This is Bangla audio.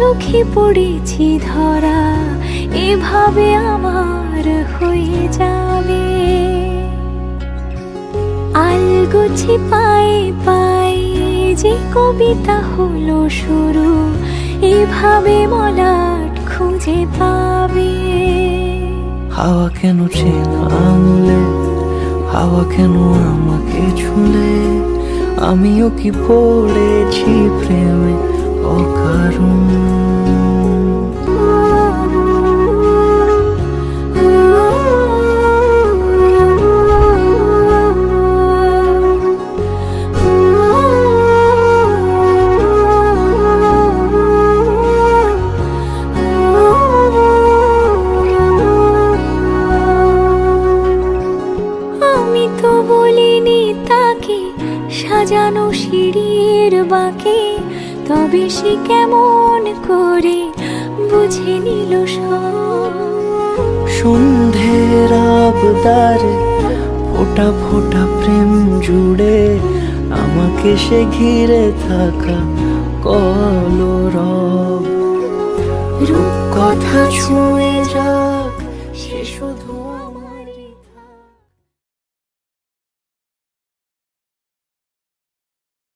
চোখে পড়েছি ধরা, এভাবে আমার হয়ে যাবে। আলগোছে পায়ে পায়ে যে কবিতা হলো শুরু, এভাবে মলাট খুঁজে পাবে। হাওয়া কেন চেনা আঙুলে, হাওয়া কেন আমাকে ছুলে, আমিও কি পড়েছি প্রেমে অকারণ। আমি তো বলিনি তাকে সাজানো সিঁড়ির বাঁকে, তবে সে কেমন করে বুঝে নিল সব। সন্ধ্যের আবদারে ফোটা ফোটা প্রেম জুড়ে, আমাকে সে ঘিরে থাকা কলরব। রূপ কথা ছুঁয়ে যা